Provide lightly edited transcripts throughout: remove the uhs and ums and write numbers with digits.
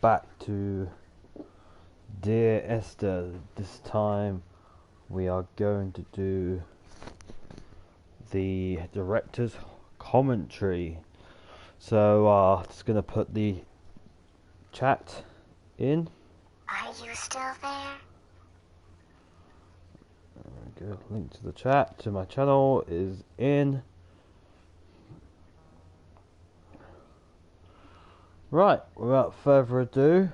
back to Dear Esther. This time we are going to do the director's commentary. So just gonna put the chat in. Are you still there? There we go. Link to the chat to my channel is in. Right, without further ado,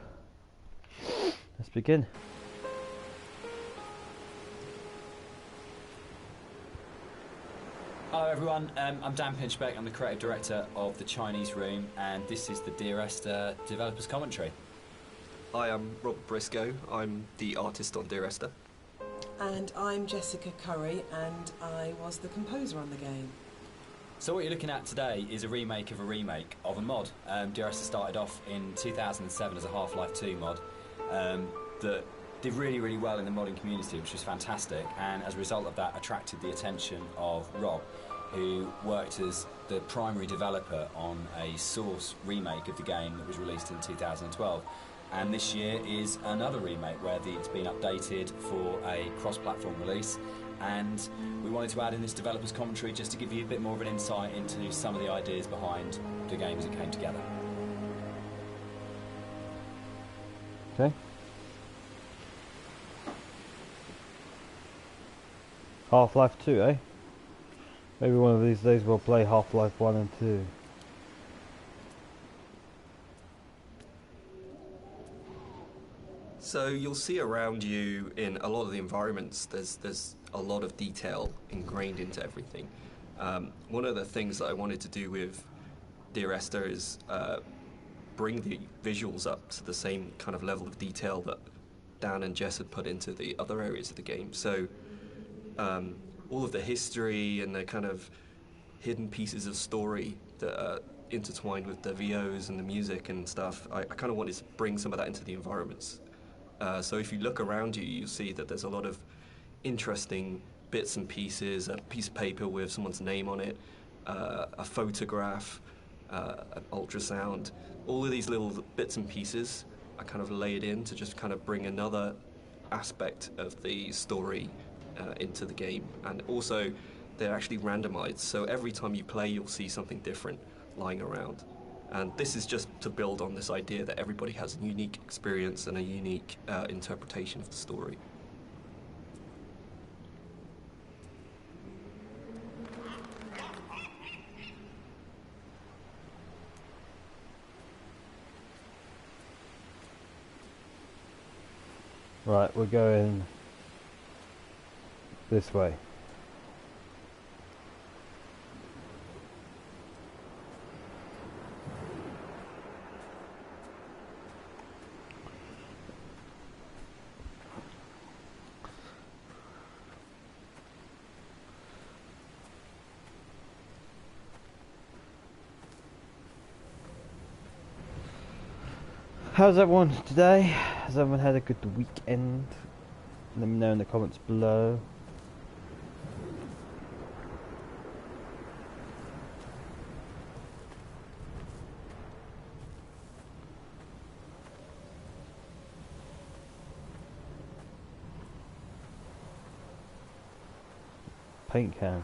let's begin. Hello everyone, I'm Dan Pinchbeck, I'm the creative director of the Chinese Room, and this is the Dear Esther developers commentary. Hi, I'm Robert Briscoe, I'm the artist on Dear Esther. And I'm Jessica Curry, and I was the composer on the game. So what you're looking at today is a remake of a mod. Dear Esther started off in 2007 as a Half-Life 2 mod that did really, really well in the modding community, which was fantastic, and as a result of that attracted the attention of Rob, who worked as the primary developer on a Source remake of the game that was released in 2012. And this year is another remake where it's been updated for a cross-platform release, and we wanted to add in this developers commentary just to give you a bit more of an insight into some of the ideas behind the game as it came together. Okay. Half-Life 2, eh? Maybe one of these days we'll play Half-Life 1 and 2. So you'll see around you in a lot of the environments, there's a lot of detail ingrained into everything. One of the things that I wanted to do with Dear Esther is bring the visuals up to the same kind of level of detail that Dan and Jess had put into the other areas of the game. So all of the history and the kind of hidden pieces of story that are intertwined with the VOs and the music and stuff, I kind of wanted to bring some of that into the environments. So if you look around you, you'll see that there's a lot of interesting bits and pieces, a piece of paper with someone's name on it, a photograph, an ultrasound. All of these little bits and pieces are kind of laid in to just kind of bring another aspect of the story into the game. And also, they're actually randomized, so every time you play, you'll see something different lying around. And this is just to build on this idea that everybody has a unique experience and a unique interpretation of the story. Right, we're going this way. How's everyone today? Has everyone had a good weekend? Let me know in the comments below. Paint can.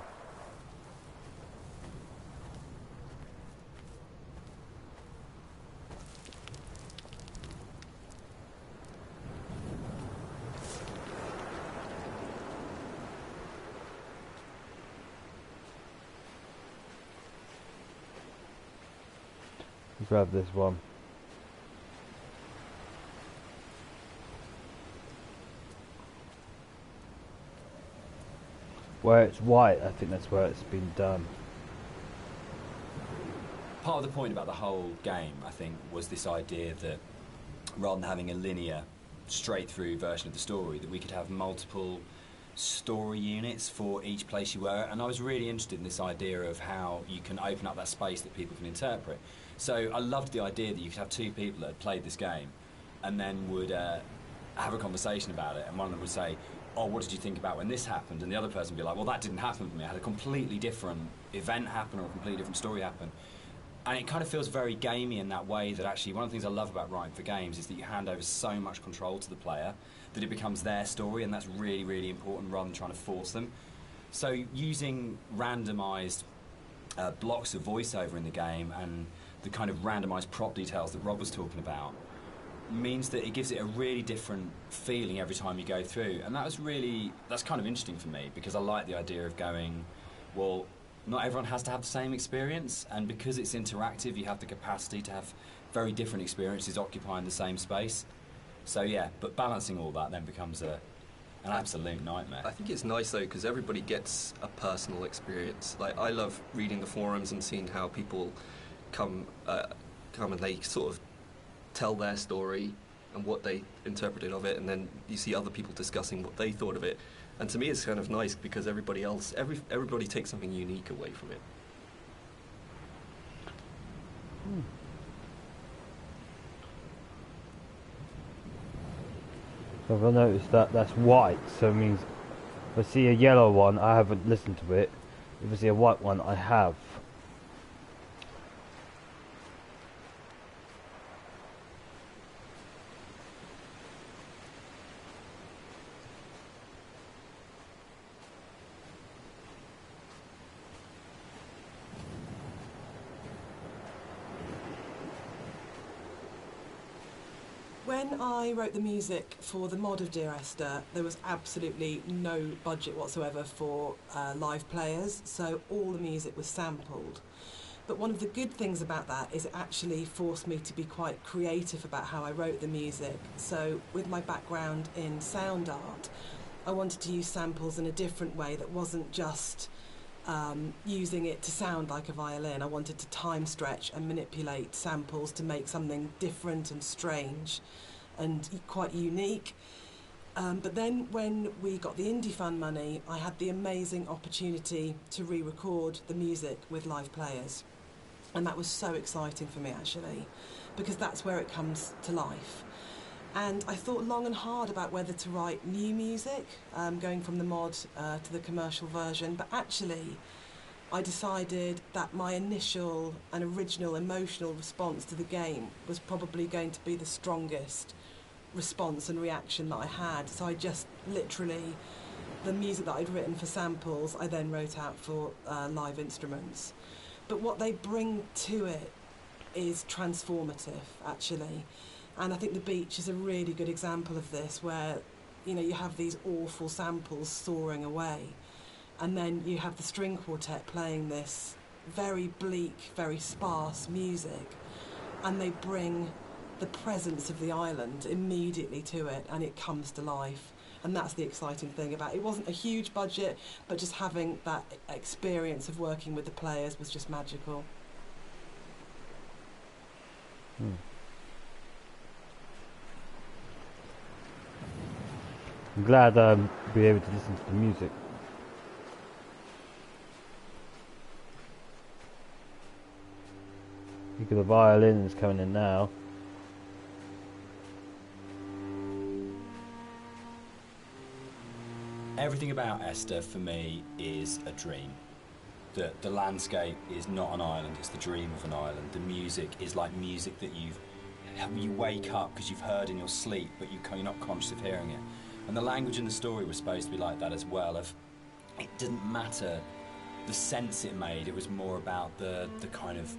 Grab this one. Where it's white, I think that's where it's been done. Part of the point about the whole game, I think, was this idea that rather than having a linear, straight-through version of the story, that we could have multiple story units for each place you were, and I was really interested in this idea of how you can open up that space that people can interpret. So I loved the idea that you could have two people that had played this game and then would have a conversation about it, and one of them would say, oh, what did you think about when this happened? And the other person would be like, well, that didn't happen to me. I had a completely different event happen or a completely different story happen. And it kind of feels very gamey in that way, that actually one of the things I love about writing for games is that you hand over so much control to the player that it becomes their story, and that's really, really important rather than trying to force them. So using randomised blocks of voiceover in the game and the kind of randomised prop details that Rob was talking about means that it gives it a really different feeling every time you go through. And that's kind of interesting for me, because I like the idea of going, well, not everyone has to have the same experience, and because it's interactive, you have the capacity to have very different experiences occupying the same space. So yeah, but balancing all that then becomes an absolute nightmare. I think it's nice though, because everybody gets a personal experience. Like, I love reading the forums and seeing how people come and they sort of tell their story and what they interpreted of it, and then you see other people discussing what they thought of it. And to me, it's kind of nice because everybody takes something unique away from it. So I've noticed that that's white, so it means if I see a yellow one, I haven't listened to it. If I see a white one, I have. When I wrote the music for the mod of Dear Esther, there was absolutely no budget whatsoever for live players, so all the music was sampled. But one of the good things about that is it actually forced me to be quite creative about how I wrote the music. So with my background in sound art, I wanted to use samples in a different way that wasn't just using it to sound like a violin. I wanted to time stretch and manipulate samples to make something different and strange and quite unique. But then when we got the Indie Fund money, I had the amazing opportunity to re-record the music with live players. And that was so exciting for me, actually, because that's where it comes to life. And I thought long and hard about whether to write new music, going from the mod to the commercial version, but actually I decided that my initial and original emotional response to the game was probably going to be the strongest response and reaction that I had. So I just literally, the music that I'd written for samples, I then wrote out for live instruments. But what they bring to it is transformative, actually. And I think The Beach is a really good example of this, where, you know, you have these awful samples soaring away, and then you have the string quartet playing this very bleak, very sparse music, and they bring the presence of the island immediately to it, and it comes to life. And that's the exciting thing about it. It wasn't a huge budget, but just having that experience of working with the players was just magical. I'm glad I'll be able to listen to the music. Because the violin is coming in now. Everything about Esther for me is a dream. The landscape is not an island, it's the dream of an island. The music is like music that you wake up because you've heard in your sleep, but you're not conscious of hearing it. And the language in the story was supposed to be like that as well. It didn't matter the sense it made, it was more about the kind of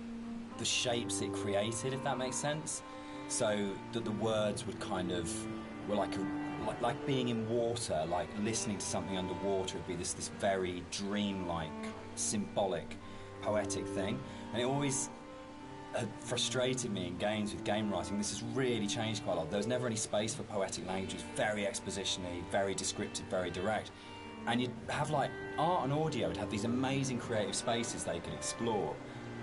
the shapes it created, if that makes sense. So that the words would kind of were like being in water, like listening to something underwater. It'd be this very dreamlike, symbolic, poetic thing. And it always frustrated me in games with game writing. This has really changed quite a lot. There was never any space for poetic language. It was very exposition-y, very descriptive, very direct. And you'd have like art and audio would have these amazing creative spaces they could explore.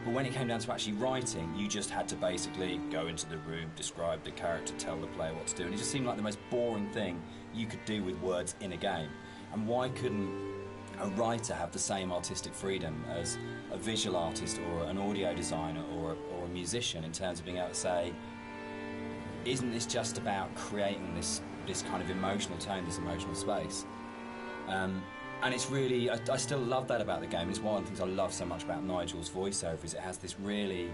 But when it came down to actually writing, you just had to basically go into the room, describe the character, tell the player what to do. And it just seemed like the most boring thing you could do with words in a game. And why couldn't a writer have the same artistic freedom as a visual artist or an audio designer or a musician, in terms of being able to say, isn't this just about creating this kind of emotional tone, this emotional space? And it's really, I still love that about the game. It's one of the things I love so much about Nigel's voiceover, is it has this really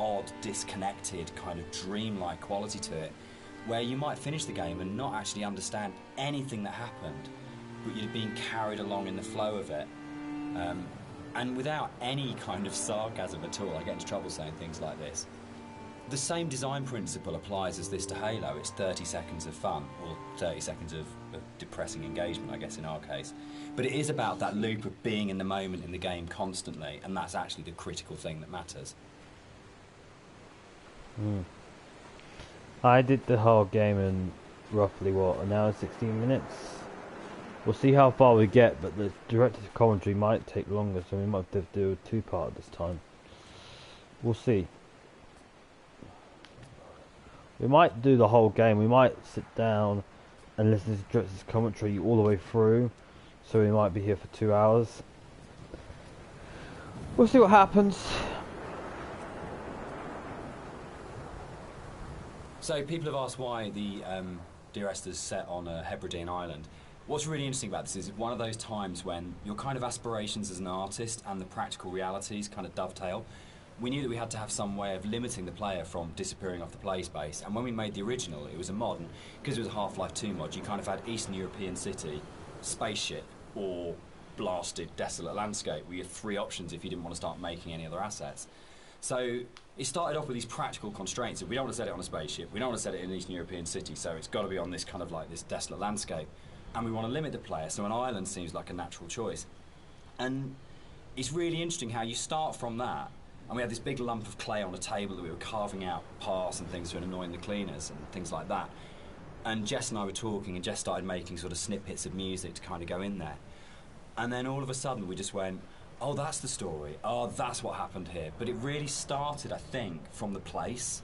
odd, disconnected, kind of dreamlike quality to it, where you might finish the game and not actually understand anything that happened, but you're being carried along in the flow of it. And without any kind of sarcasm at all, I get into trouble saying things like this. The same design principle applies as this to Halo. It's 30 seconds of fun, or 30 seconds of depressing engagement, I guess, in our case. But it is about that loop of being in the moment in the game constantly, and that's actually the critical thing that matters. I did the whole game in roughly, what, an hour and 16 minutes? We'll see how far we get, but the director's commentary might take longer, so we might have to do a two-part this time. We'll see. We might do the whole game. We might sit down and listen to the director's commentary all the way through, so we might be here for 2 hours. We'll see what happens. So people have asked why the Dear Esther's set on a Hebridean island. What's really interesting about this is it's one of those times when your kind of aspirations as an artist and the practical realities kind of dovetail. We knew that we had to have some way of limiting the player from disappearing off the play space, and when we made the original, it was a mod, and because it was a Half-Life 2 mod, you kind of had Eastern European city, spaceship, or blasted, desolate landscape, where you had 3 options if you didn't want to start making any other assets. So it started off with these practical constraints. We don't want to set it on a spaceship, we don't want to set it in an Eastern European city, so it's got to be on this kind of like this desolate landscape. And we want to limit the player, so an island seems like a natural choice. And it's really interesting how you start from that, and we had this big lump of clay on a table that we were carving out paths and things to annoying the cleaners and things like that. And Jess and I were talking, and Jess started making sort of snippets of music to kind of go in there. And then all of a sudden we just went, oh, that's the story. Oh, that's what happened here. But it really started, I think, from the place.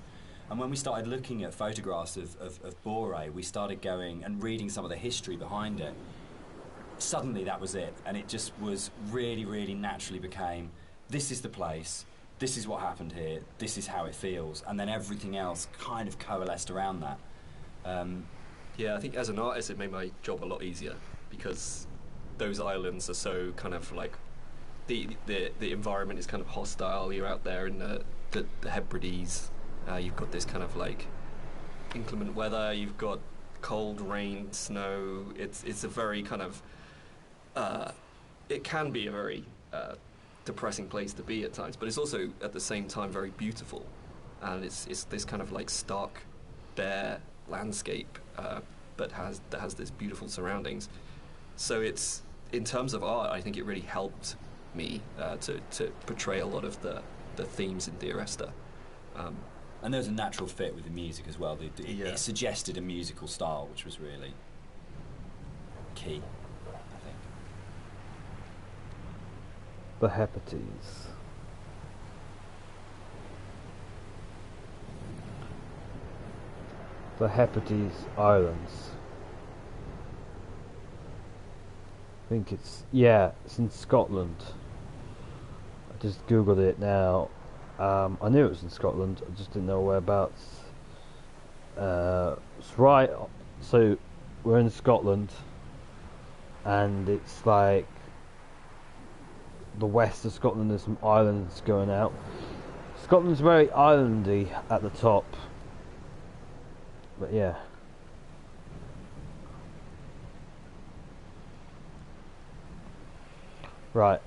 And when we started looking at photographs of Bore, we started going and reading some of the history behind it. Suddenly that was it. And it just was really, really naturally became, this is the place, this is what happened here, this is how it feels. And then everything else kind of coalesced around that. Yeah, I think as an artist it made my job a lot easier, because those islands are so kind of like, the environment is kind of hostile. You're out there in the Hebrides. You've got this kind of like inclement weather, you've got cold, rain, snow. It's a very kind of, it can be a very depressing place to be at times, but it's also at the same time very beautiful. And it's this kind of like stark, bare landscape, but that has this beautiful surroundings. So it's, in terms of art, I think it really helped me to portray a lot of the themes in Dear Esther. And there was a natural fit with the music as well. It suggested a musical style, which was really key, I think. The Hebrides. The Hebrides Islands. I think it's in Scotland. I just googled it now. I knew it was in Scotland, I just didn't know whereabouts. It's right, so we're in Scotland, and it's like the west of Scotland. There's some islands going out. Scotland's very islandy at the top, but yeah. Right,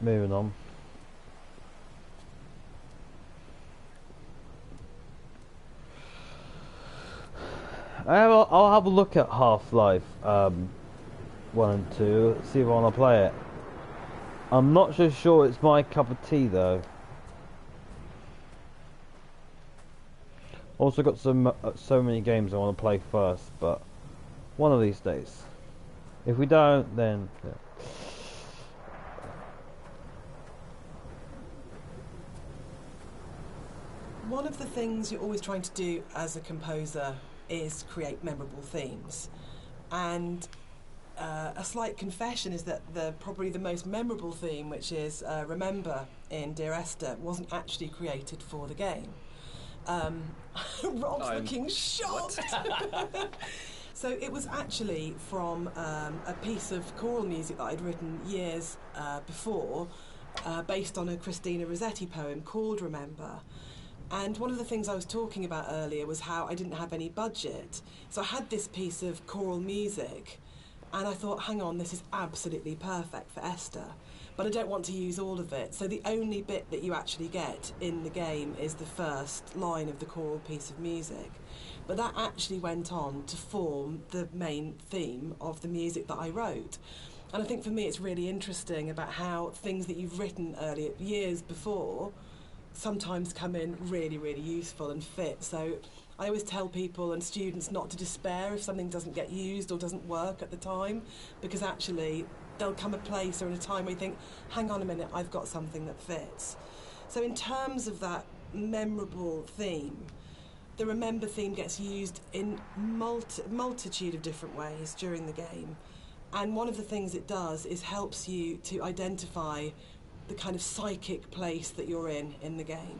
moving on. I'll have a look at Half-Life 1 and 2, see if I want to play it. I'm not so sure it's my cup of tea though. Also got so many games I want to play first, but one of these days. If we don't, then yeah. One of the things you're always trying to do as a composer is create memorable themes, and a slight confession is that probably the most memorable theme, which is Remember in Dear Esther, wasn't actually created for the game. Rob's looking shocked. So it was actually from a piece of choral music that I'd written years before, based on a Christina Rossetti poem called Remember. And one of the things I was talking about earlier was how I didn't have any budget. So I had this piece of choral music, and I thought, hang on, this is absolutely perfect for Esther, but I don't want to use all of it. So the only bit that you actually get in the game is the first line of the choral piece of music. But that actually went on to form the main theme of the music that I wrote. And I think for me it's really interesting about how things that you've written earlier, years before, sometimes come in really, really useful and fit. So I always tell people and students not to despair if something doesn't get used or doesn't work at the time, because actually there'll come a place or in a time where you think, hang on a minute, I've got something that fits. So in terms of that memorable theme, the Remember theme gets used in multitude of different ways during the game. And one of the things it does is helps you to identify the kind of psychic place that you're in the game.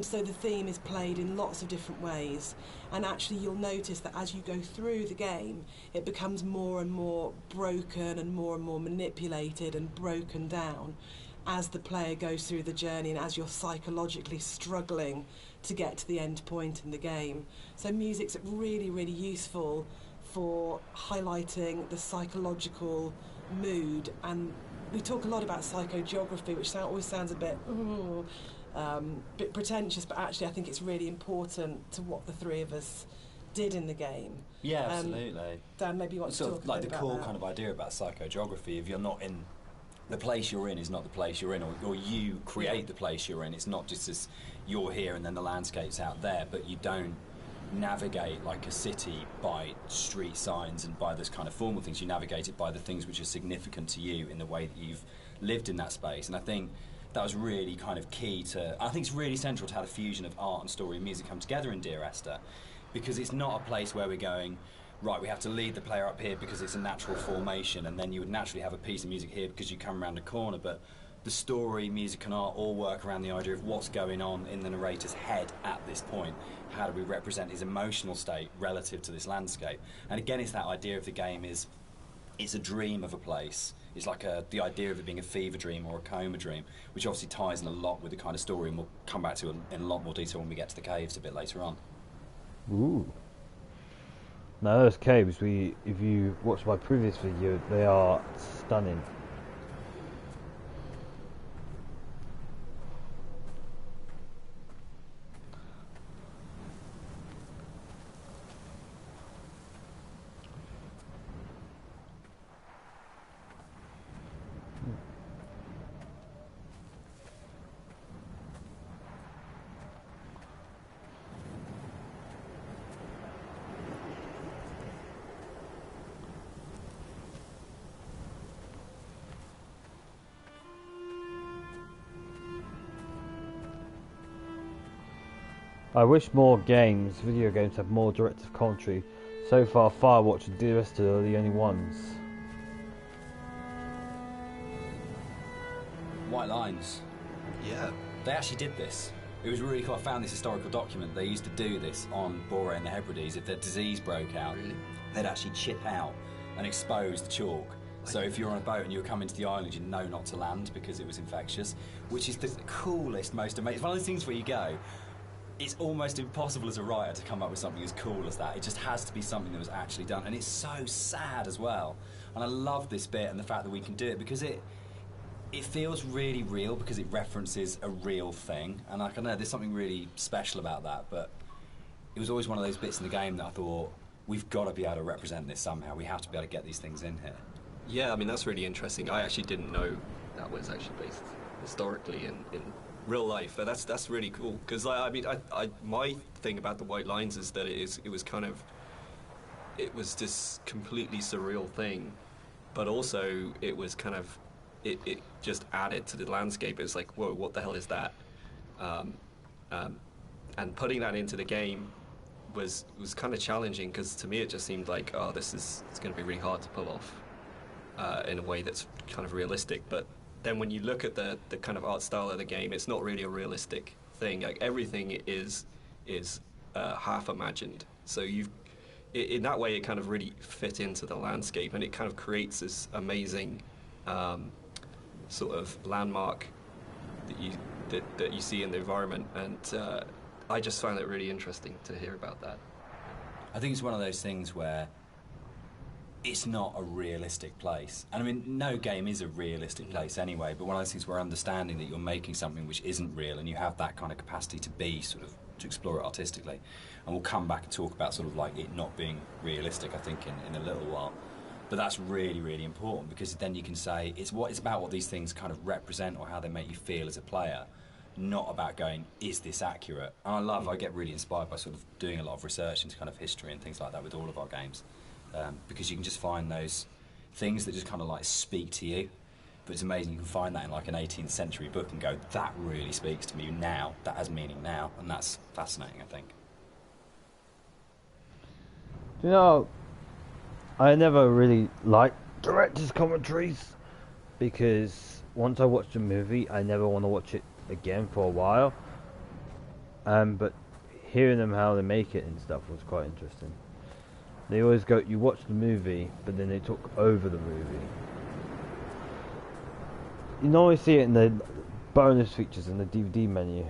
So the theme is played in lots of different ways, and actually you'll notice that as you go through the game, it becomes more and more broken and more manipulated and broken down as the player goes through the journey and as you're psychologically struggling to get to the end point in the game. So music's really, really useful for highlighting the psychological mood, and we talk a lot about psychogeography, which always sounds a bit pretentious, but actually I think it's really important to what the three of us did in the game. Yeah, absolutely. Dan, maybe you want to talk like a bit the about core that. kind of idea about psychogeography. If you're not in the place you're in, is not the place you're in, or you create the place you're in. It's not just as you're here and then the landscape's out there, but you don't navigate like a city by street signs and by those kind of formal things. You navigate it by the things which are significant to you in the way that you've lived in that space. And I think that was really kind of key to, I think it's really central to how the fusion of art and story and music come together in Dear Esther, because it's not a place where we're going, right, we have to lead the player up here because it's a natural formation, and then you would naturally have a piece of music here because you come around the corner. But the story, music and art all work around the idea of what's going on in the narrator's head at this point. How do we represent his emotional state relative to this landscape? And again, it's that idea of the game is, it's a dream of a place. It's like the idea of it being a fever dream or a coma dream, which obviously ties in a lot with the kind of story, and we'll come back to in a lot more detail when we get to the caves a bit later on. Ooh. Now those caves, if you watch my previous video, they are stunning. I wish more video games have more directive commentary. So far, Firewatch and Dear Esther are the only ones. White Lines. Yeah. They actually did this. It was really cool. I found this historical document. They used to do this on Bora and the Hebrides. If their disease broke out, they'd actually chip out and expose the chalk. So if you're on a boat and you were coming to the island, you know not to land because it was infectious, which is the coolest, most amazing. It's one of those things where you go, it's almost impossible as a writer to come up with something as cool as that. It just has to be something that was actually done, and it's so sad as well. And I love this bit and the fact that we can do it because it feels really real because it references a real thing. And I don't know, there's something really special about that. But it was always one of those bits in the game that I thought, we've got to be able to represent this somehow. We have to be able to get these things in here. Yeah, I mean, that's really interesting. I actually didn't know that was actually based historically in real life. But that's really cool because I mean, my thing about the White Lines is that it was this completely surreal thing, but also it was kind of it just added to the landscape. It was like, whoa, what the hell is that? And putting that into the game was kind of challenging because to me it just seemed like, oh, it's going to be really hard to pull off in a way that's kind of realistic. But then when you look at the kind of art style of the game, it's not really a realistic thing. Like everything is half imagined. So in that way, it kind of really fit into the landscape, and it kind of creates this amazing sort of landmark that you see in the environment. And I just found it really interesting to hear about that. I think it's one of those things where it's not a realistic place. And I mean, no game is a realistic place anyway, but one of those things where understanding that you're making something which isn't real and you have that kind of capacity to be sort of, to explore it artistically. And we'll come back and talk about sort of like it not being realistic, I think, in a little while. But that's really, really important, because then you can say it's about what these things kind of represent or how they make you feel as a player, not about going, is this accurate? And I get really inspired by sort of doing a lot of research into kind of history and things like that with all of our games. Because you can just find those things that just kind of like speak to you. But it's amazing you can find that in like an 18th century book and go, that really speaks to me now, that has meaning now, and that's fascinating, I think. You know, I never really liked director's commentaries, because once I watched a movie, I never want to watch it again for a while. But hearing them how they make it and stuff was quite interesting. They always go, you watch the movie, but then they talk over the movie. You normally see it in the bonus features in the DVD menu.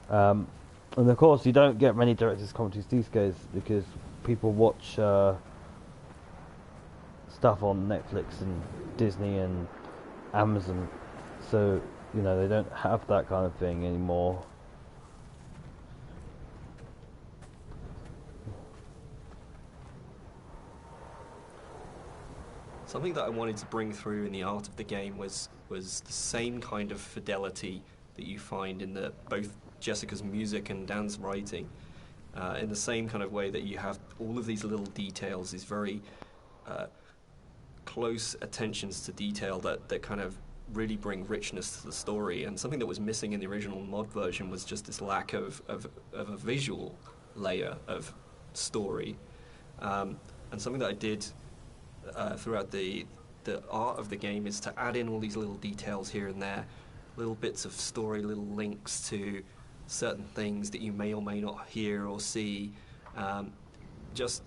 And of course, you don't get many director's commentaries these days, because people watch stuff on Netflix and Disney and Amazon, so you know they don't have that kind of thing anymore. Something that I wanted to bring through in the art of the game was the same kind of fidelity that you find in both Jessica's music and Dan's writing. In the same kind of way that you have all of these little details, these very close attentions to detail that kind of really bring richness to the story. And something that was missing in the original mod version was just this lack of a visual layer of story. And something that I did throughout the art of the game is to add in all these little details here and there, little bits of story, little links to certain things that you may or may not hear or see, just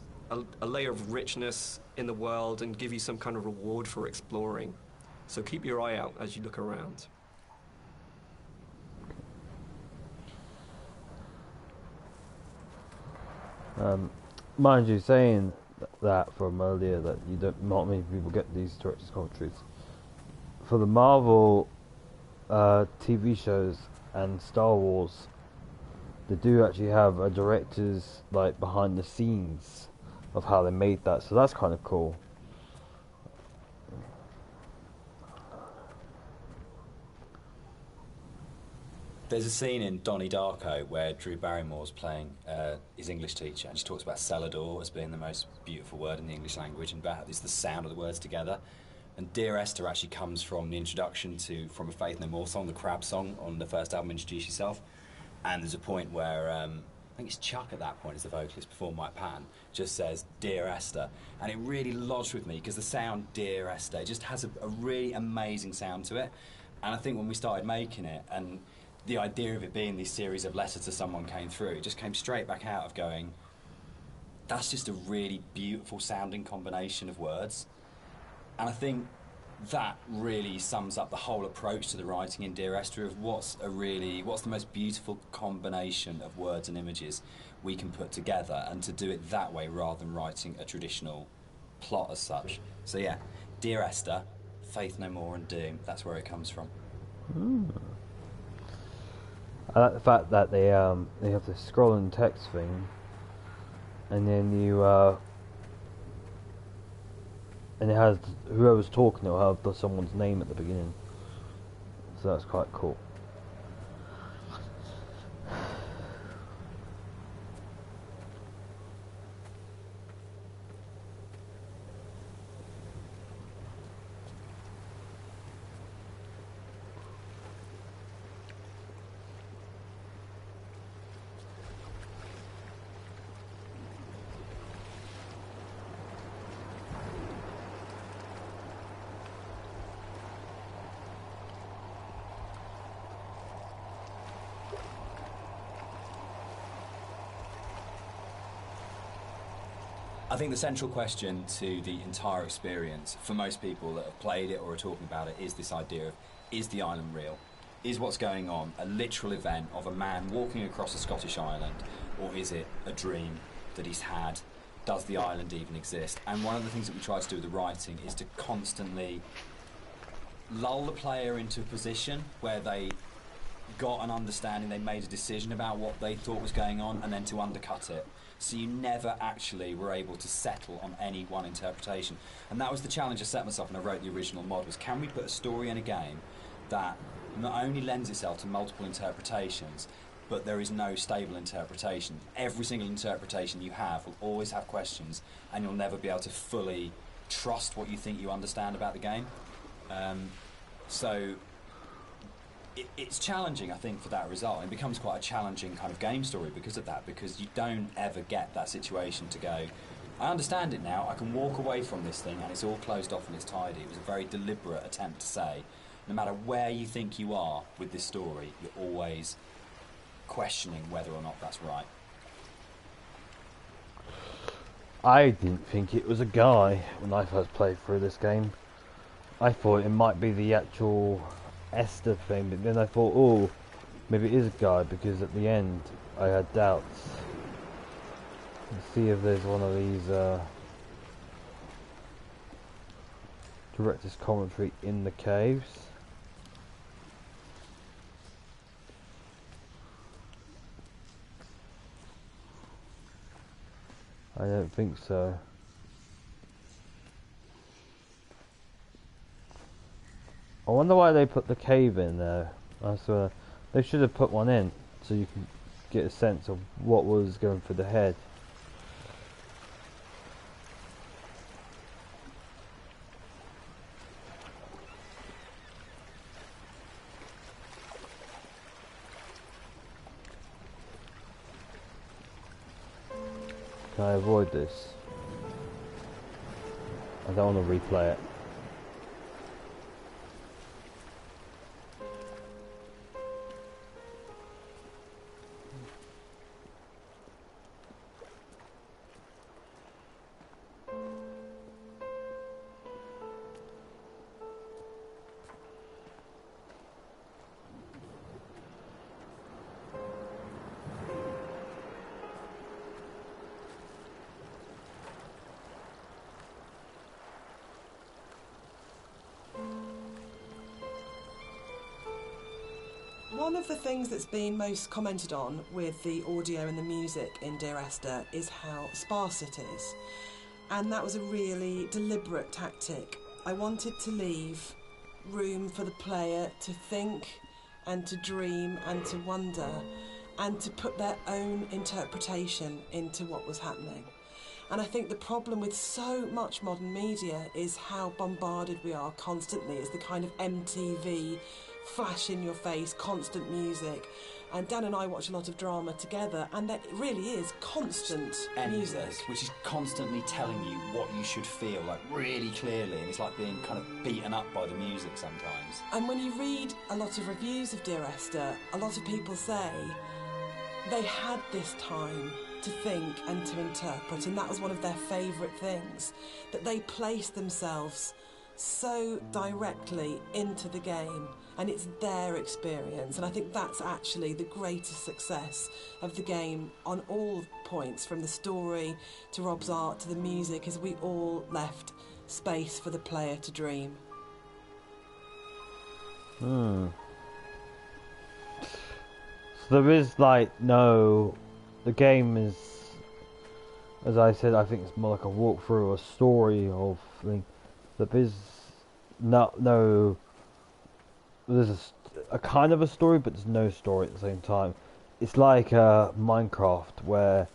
a layer of richness in the world, and give you some kind of reward for exploring. So keep your eye out as you look around. Mind you, saying that from earlier, that not many people get these director's commentaries. For the Marvel TV shows and Star Wars, they do actually have a director's like behind the scenes of how they made that, so that's kind of cool. There's a scene in Donnie Darko where Drew Barrymore's playing his English teacher, and she talks about Celador as being the most beautiful word in the English language, and about it's the sound of the words together. And Dear Esther actually comes from the introduction from a Faith No More song, the Crab song on the first album, Introduce Yourself. And there's a point where, I think it's Chuck at that point as the vocalist before Mike Patton, just says, Dear Esther. And it really lodged with me, because the sound Dear Esther just has a really amazing sound to it. And I think when we started making it, and the idea of it being this series of letters to someone came through, it just came straight back out of going, that's just a really beautiful sounding combination of words. And I think that really sums up the whole approach to the writing in Dear Esther, of what's the most beautiful combination of words and images we can put together, and to do it that way rather than writing a traditional plot as such. So yeah, Dear Esther, Faith No More and Doom, that's where it comes from. I like the fact that they have this scrolling text thing, and then you and it has whoever's talking, it'll have someone's name at the beginning, so that's quite cool. I think the central question to the entire experience, for most people that have played it or are talking about it, is this idea of, is the island real? Is what's going on a literal event of a man walking across a Scottish island, or is it a dream that he's had? Does the island even exist? And one of the things that we try to do with the writing is to constantly lull the player into a position where they got an understanding, they made a decision about what they thought was going on, and then to undercut it. So you never actually were able to settle on any one interpretation. And that was the challenge I set myself when I wrote the original mod, was can we put a story in a game that not only lends itself to multiple interpretations, but there is no stable interpretation. Every single interpretation you have will always have questions, and you'll never be able to fully trust what you think you understand about the game. So it's challenging, I think, for that result. It becomes quite a challenging kind of game story because of that, because you don't ever get that situation to go, I understand it now, I can walk away from this thing and it's all closed off and it's tidy. It was a very deliberate attempt to say, no matter where you think you are with this story, you're always questioning whether or not that's right. I didn't think it was a guy when I first played through this game. I thought it might be the actual Esther thing, but then I thought, oh, maybe it is a guy, because at the end I had doubts. Let's see if there's one of these director's commentary in the caves. I don't think so. I wonder why they put the cave in there. They should have put one in so you can get a sense of what was going through the head. Can I avoid this? I don't want to replay it. One of the things that's been most commented on with the audio and the music in Dear Esther is how sparse it is. And that was a really deliberate tactic. I wanted to leave room for the player to think and to dream and to wonder and to put their own interpretation into what was happening. And I think the problem with so much modern media is how bombarded we are constantly. It's the kind of MTV flash in your face, constant music. And Dan and I watch a lot of drama together, and that really is constant music. Which is constantly telling you what you should feel, like really clearly, and it's like being kind of beaten up by the music sometimes. And when you read a lot of reviews of Dear Esther, a lot of people say they had this time to think and to interpret, and that was one of their favourite things, that they placed themselves so directly into the game, and it's their experience. And I think that's actually the greatest success of the game on all points, from the story to Rob's art to the music, is we all left space for the player to dream. So there is like the game is, as I said, I think it's more like a walkthrough, a story of thing. There is there's a kind of a story, but there's no story at the same time. It's like Minecraft, where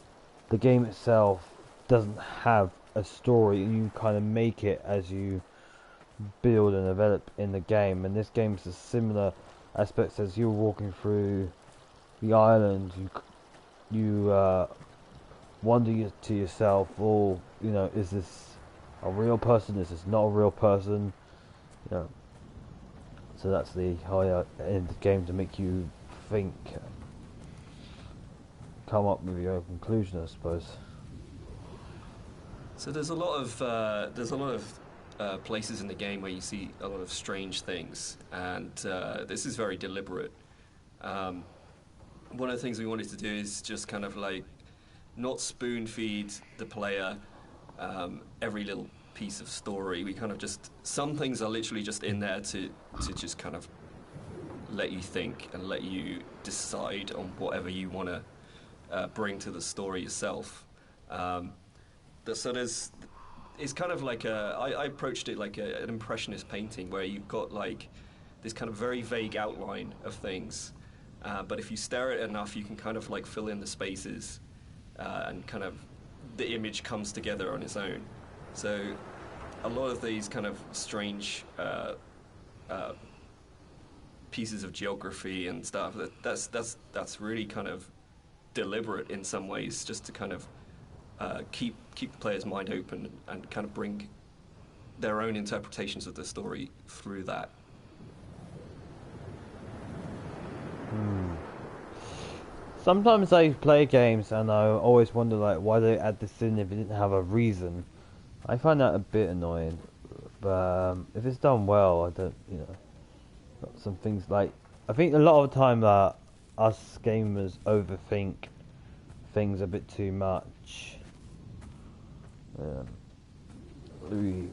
the game itself doesn't have a story. You kind of make it as you build and develop in the game. And this game is a similar aspects. As you're walking through the island, you wonder to yourself, oh, is this a real person? Is this not a real person? So that's the higher end of the game, to make you think, come up with your own conclusion, I suppose. So there's a lot of places in the game where you see a lot of strange things, and this is very deliberate. One of the things we wanted to do is just kind of like not spoon feed the player every little piece of story. We kind of just, some things are literally just in there to just kind of let you think and let you decide on whatever you want to bring to the story yourself. So it's kind of like I approached it like an impressionist painting where you've got like this kind of very vague outline of things, but if you stare at it enough, you can kind of like fill in the spaces, and kind of the image comes together on its own. So a lot of these kind of strange pieces of geography and stuff, that's really kind of deliberate in some ways, just to kind of keep the player's mind open and kind of bring their own interpretations of the story through that. Sometimes I play games and I always wonder like why they add this in if it didn't have a reason. I find that a bit annoying, but if it's done well, I don't, got some things like, I think a lot of the time that us gamers overthink things a bit too much. We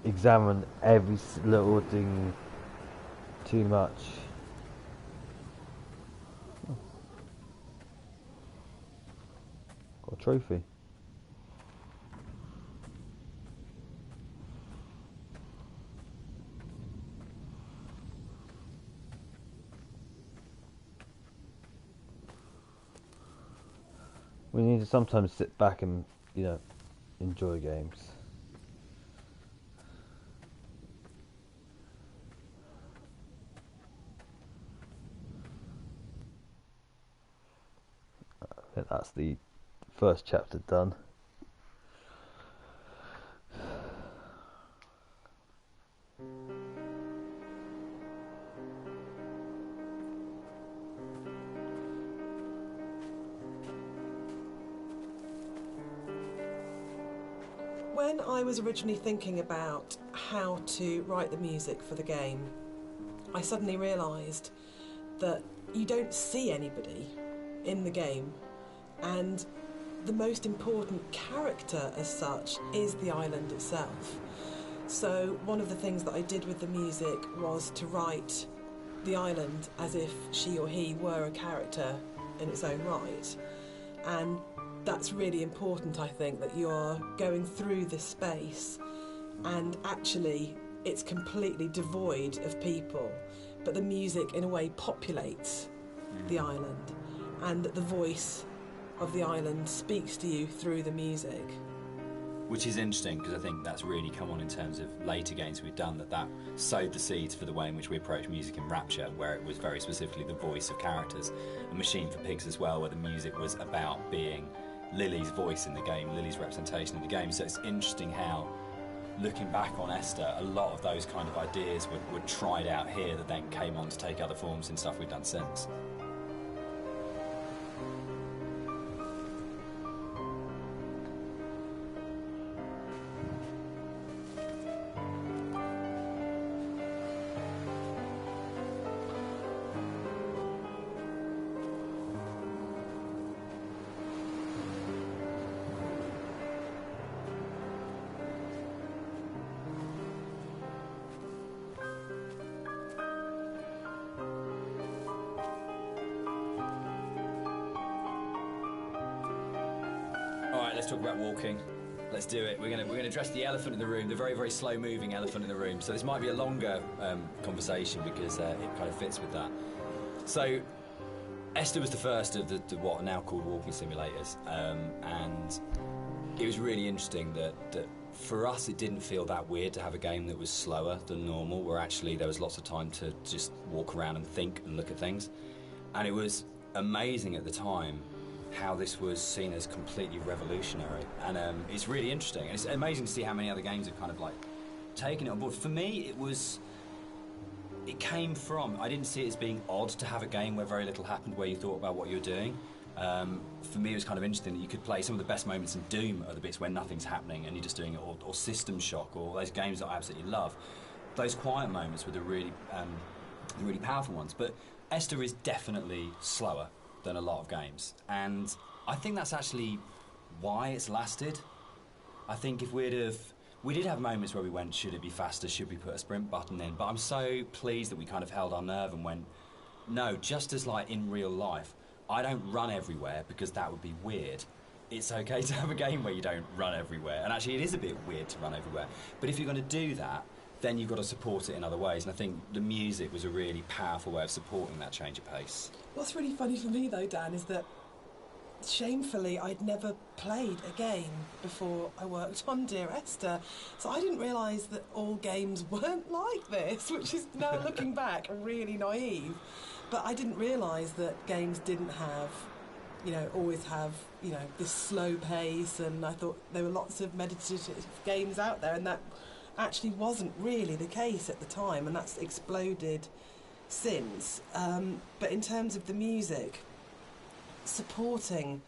examine every little thing too much. Got a trophy. We need to sometimes sit back and, enjoy games. I think that's the first chapter done. When I was originally thinking about how to write the music for the game, I suddenly realised that you don't see anybody in the game, and the most important character as such is the island itself. So one of the things that I did with the music was to write the island as if she or he were a character in its own right. And that's really important, I think, that you're going through this space and actually it's completely devoid of people, but the music in a way populates the island, and that the voice of the island speaks to you through the music. Which is interesting, because I think that's really come on in terms of later games we've done, that sowed the seeds for the way in which we approach music in Rapture, where it was very specifically the voice of characters. And Machine for Pigs as well, where the music was about being Lily's voice in the game, Lily's representation in the game. So it's interesting how, looking back on Esther, a lot of those kind of ideas were tried out here that then came on to take other forms in stuff we've done since. Let's talk about walking. Let's do it. We're gonna address the elephant in the room, the very, very slow-moving elephant in the room. So this might be a longer conversation because it kind of fits with that. So Esther was the first of the what are now called walking simulators, and it was really interesting that for us it didn't feel that weird to have a game that was slower than normal, where actually there was lots of time to just walk around and think and look at things. And it was amazing at the time how this was seen as completely revolutionary, and it's really interesting, and it's amazing to see how many other games have kind of like taken it on board. For me, it came from, I didn't see it as being odd to have a game where very little happened, where you thought about what you were doing. For me, it was kind of interesting that you could play some of the best moments in Doom are the bits where nothing's happening and you're just doing it, or System Shock, or those games that I absolutely love. Those quiet moments were the really powerful ones. But Esther is definitely slower than a lot of games, and I think that's actually why it's lasted. I think if we did have moments where we went, should it be faster, should we put a sprint button in, but I'm so pleased that we kind of held our nerve and went, no, just as like in real life, I don't run everywhere because that would be weird. It's okay to have a game where you don't run everywhere, and actually it is a bit weird to run everywhere, but if you're going to do that, then you've got to support it in other ways, and I think the music was a really powerful way of supporting that change of pace. What's really funny for me though, Dan, is that shamefully I'd never played a game before I worked on Dear Esther, so I didn't realise that all games weren't like this, which is now looking back really naive. But I didn't realise that games didn't have, always have, this slow pace, and I thought there were lots of meditative games out there, and that actually wasn't really the case at the time, and that's exploded since. But in terms of the music, supporting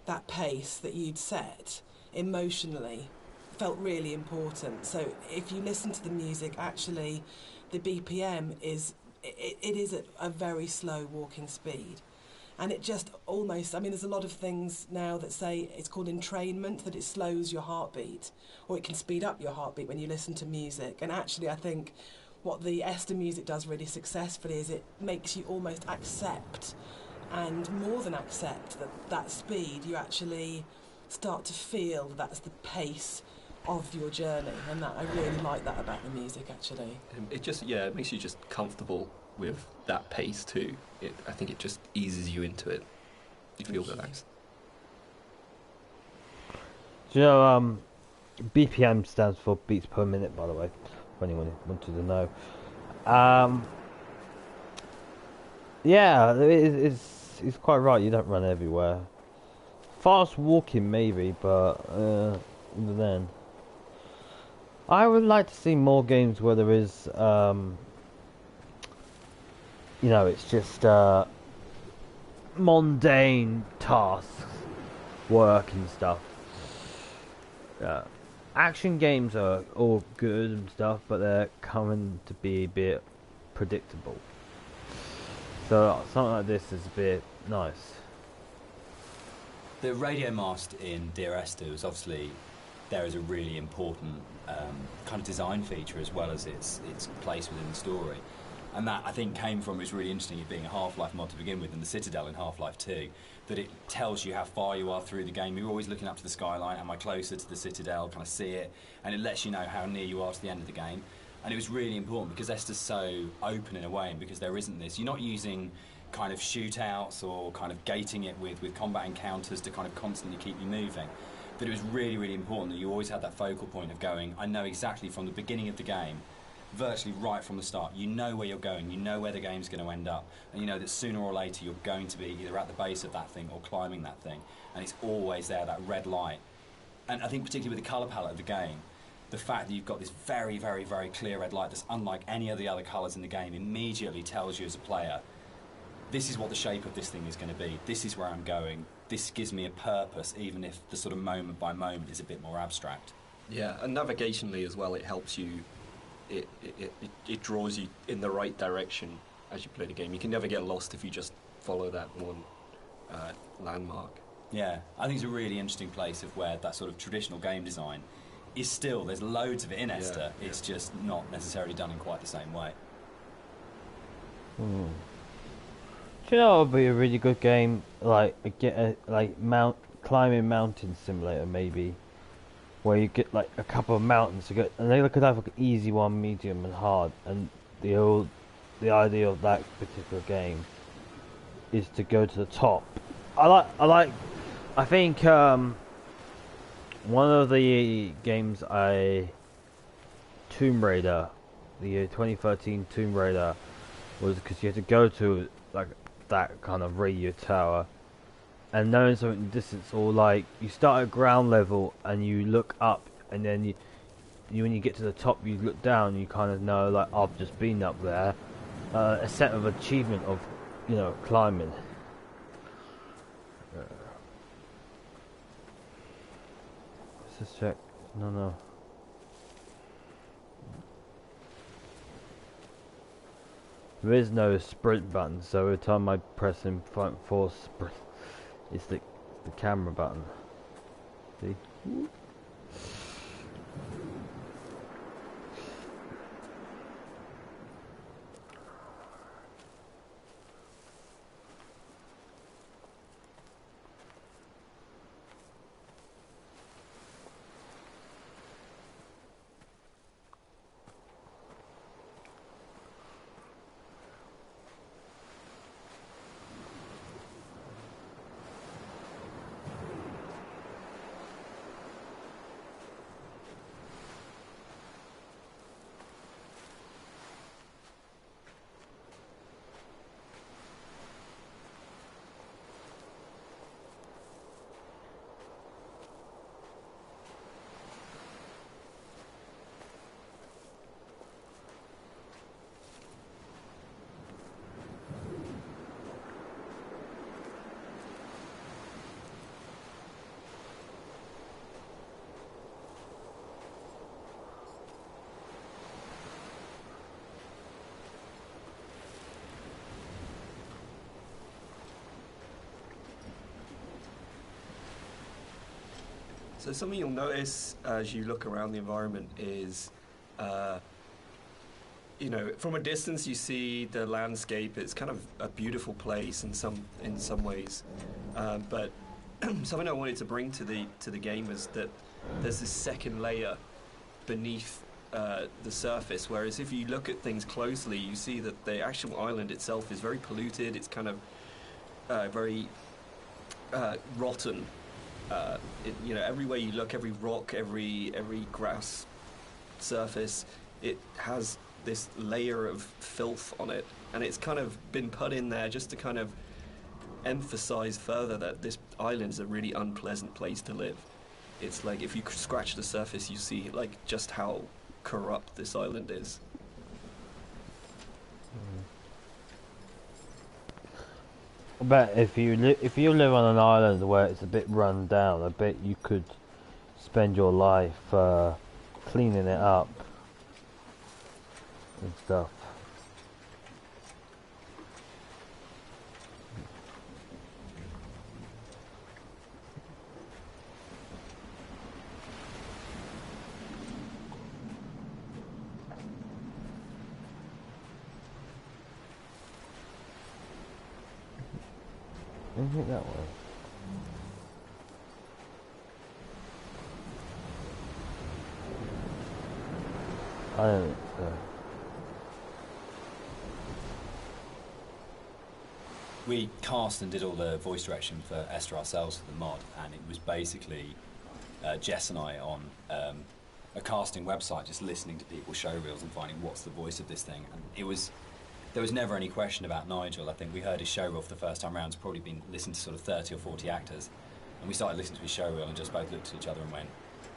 that pace that you'd set emotionally felt really important. So if you listen to the music, actually the BPM is at a very slow walking speed, and it just almost, there's a lot of things now that say it's called entrainment, that it slows your heartbeat, or it can speed up your heartbeat when you listen to music. And actually I think what the Esther music does really successfully is it makes you almost accept, and more than accept, that speed. You actually start to feel that's the pace of your journey, and that I really like that about the music actually. It makes you just comfortable with that pace too. I think it just eases you into it. You feel relaxed. Do you know, BPM stands for beats per minute, by the way, if anyone wanted to know. Yeah, it's quite right, you don't run everywhere. Fast walking maybe, but even then. I would like to see more games where there is, it's just mundane tasks, work and stuff. Action games are all good and stuff, but they're coming to be a bit predictable. So something like this is a bit nice. The radio mast in Dear Esther was obviously there as a really important kind of design feature, as well as its place within the story. And that, I think, came from, it's really interesting, it being a Half-Life mod to begin with, and the Citadel in Half-Life 2, that it tells you how far you are through the game. You're always looking up to the skyline, am I closer to the Citadel, can I see it? And it lets you know how near you are to the end of the game. And it was really important because Esther's so open in a way, and because there isn't this, you're not using kind of shootouts or kind of gating it with combat encounters to kind of constantly keep you moving. But it was really, really important that you always had that focal point of going, I know exactly from the beginning of the game, virtually right from the start, you know where you're going, you know where the game's going to end up, and you know that sooner or later you're going to be either at the base of that thing or climbing that thing, and it's always there, that red light. And I think particularly with the colour palette of the game, the fact that you've got this very, very, very clear red light that's unlike any of the other colours in the game immediately tells you as a player, this is what the shape of this thing is going to be, this is where I'm going, this gives me a purpose, even if the sort of moment by moment is a bit more abstract. Yeah, and navigationally as well, it helps you, it draws you in the right direction as you play the game. You can never get lost if you just follow that one landmark. Yeah, I think it's a really interesting place of where that sort of traditional game design is still, there's loads of it in Esther, it's just not necessarily done in quite the same way. Do you know it would be a really good game, like climbing mountain simulator maybe, where you get like a couple of mountains to go, and they could have like an easy one, medium, and hard. And the idea of that particular game is to go to the top. I think one of the games Tomb Raider, the 2013 Tomb Raider, was because you had to go to like that kind of radio tower and knowing something in the distance, or like you start at ground level and you look up, and then you when you get to the top you look down, you kind of know like I've just been up there. A set of achievement of climbing. Let's just check. No. There is no sprint button, so every time I press in front force sprint, it's the camera button. See? So something you'll notice as you look around the environment is, from a distance you see the landscape. It's kind of a beautiful place in some ways, but something I wanted to bring to the game is that there's this second layer beneath the surface. Whereas if you look at things closely, you see that the actual island itself is very polluted. It's kind of very rotten. Everywhere you look, every rock, every grass surface, it has this layer of filth on it, and it's kind of been put in there just to kind of emphasize further that this island's a really unpleasant place to live. It's like if you scratch the surface, you see like just how corrupt this island is. I bet if you live on an island where it's a bit run down, I bet you could spend your life cleaning it up and stuff. Anything that way? I don't think so. We cast and did all the voice direction for Esther ourselves for the mod, and it was basically Jess and I on a casting website just listening to people's show reels and finding what's the voice of this thing. And there was never any question about Nigel. I think we heard his show reel for the first time round. It's probably been listened to sort of 30 or 40 actors. And we started listening to his show reel and just both looked at each other and went,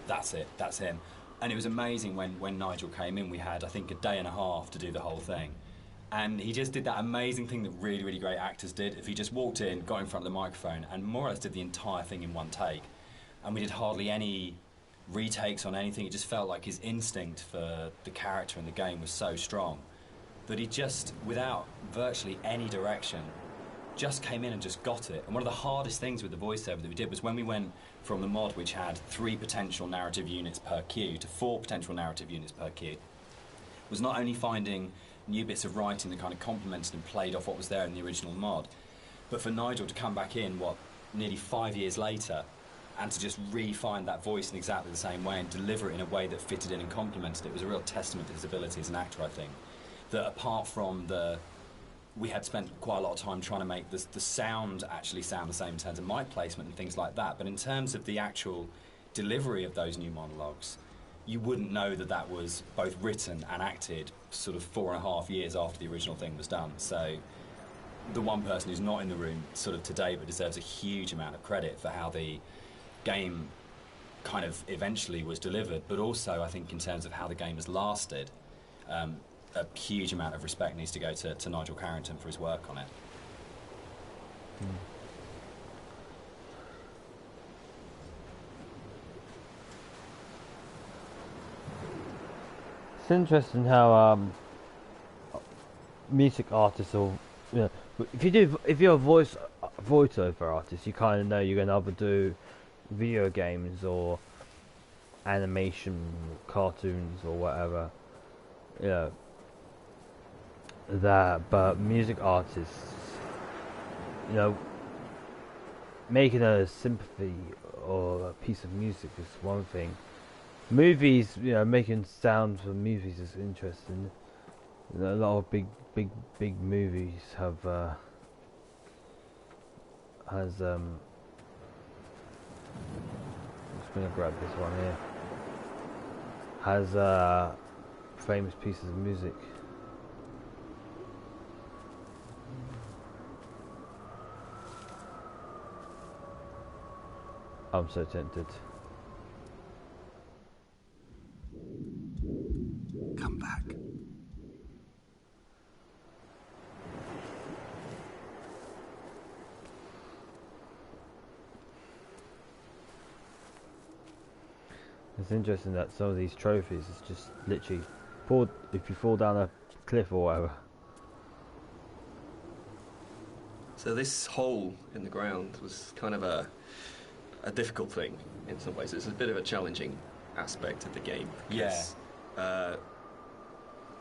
that's it, that's him. And it was amazing when Nigel came in. We had, I think, a day and a half to do the whole thing. And he just did that amazing thing that really, really great actors did. If he just walked in, got in front of the microphone, and more or less did the entire thing in one take. And we did hardly any retakes on anything. It just felt like his instinct for the character and the game was so strong that he just, without virtually any direction, just came in and just got it. And one of the hardest things with the voiceover that we did was when we went from the mod, which had 3 potential narrative units per cue, to 4 potential narrative units per cue, was not only finding new bits of writing that kind of complemented and played off what was there in the original mod, but for Nigel to come back in, nearly 5 years later, and to just re-find that voice in exactly the same way and deliver it in a way that fitted in and complemented it was a real testament to his ability as an actor, I think. That apart from we had spent quite a lot of time trying to make the sound actually sound the same in terms of mic placement and things like that, but in terms of the actual delivery of those new monologues, you wouldn't know that was both written and acted sort of 4.5 years after the original thing was done. So the one person who's not in the room sort of today but deserves a huge amount of credit for how the game kind of eventually was delivered, but also I think in terms of how the game has lasted, a huge amount of respect needs to go to Nigel Carrington for his work on it. It's interesting how music artists or if you're a voiceover artist, you kind of know you're gonna either do video games or animation, cartoons or whatever. You know that, but music artists, you know, making a sympathy or a piece of music is one thing. Movies, you know, making sounds for movies is interesting. You know, a lot of big movies have I'm just gonna grab this one here. Has famous pieces of music. I'm so tempted. Come back. It's interesting that some of these trophies is just literally pulled if you fall down a cliff or whatever. So this hole in the ground was kind of a difficult thing in some ways. It's a bit of a challenging aspect of the game. Because,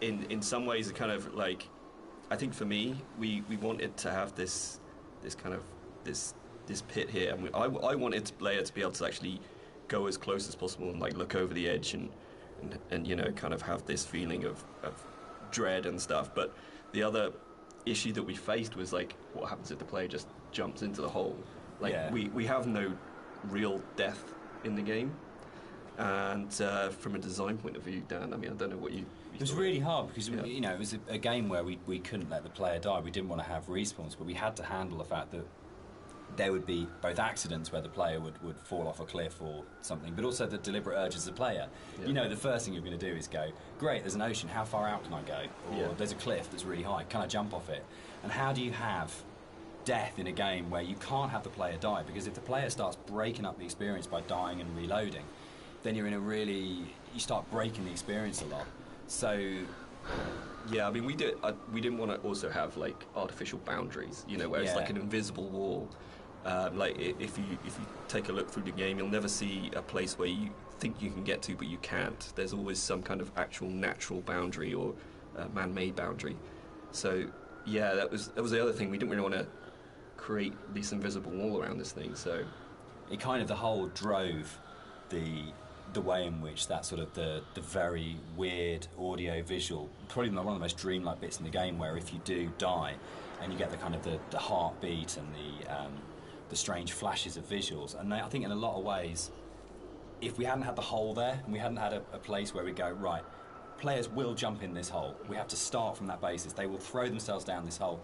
in some ways, it kind of like, I think for me, we wanted to have this kind of this pit here, and I wanted the player to be able to actually go as close as possible and like look over the edge and you know, kind of have this feeling of dread and stuff. But the other issue that we faced was like, what happens if the player just jumps into the hole? Like we have no real death in the game, and from a design point of view, Dan, I mean, I don't know what you it was really hard because you know, it was a game where we couldn't let the player die. We didn't want to have respawns, but we had to handle the fact that there would be both accidents where the player would fall off a cliff or something, but also the deliberate urge as a player. You know, the first thing you're going to do is go, great, there's an ocean, how far out can I go? Or there's a cliff that's really high, can I jump off it? And how do you have death in a game where you can't have the player die? Because if the player starts breaking up the experience by dying and reloading, then you're in a really, you start breaking the experience a lot. So yeah, I mean, we didn't want to also have like artificial boundaries, you know, where it's like an invisible wall. Like if you take a look through the game, you'll never see a place where you think you can get to but you can't. There's always some kind of actual natural boundary or man-made boundary. So yeah, that was the other thing. We didn't really want to create this invisible wall around this thing. So it kind of, the whole drove the way in which that sort of the very weird audio visual, probably one of the most dreamlike bits in the game, where if you do die and you get the kind of the heartbeat and the strange flashes of visuals. And I think in a lot of ways, if we hadn't had the hole there and we hadn't had a place where we go, right, players will jump in this hole, we have to start from that basis, they will throw themselves down this hole,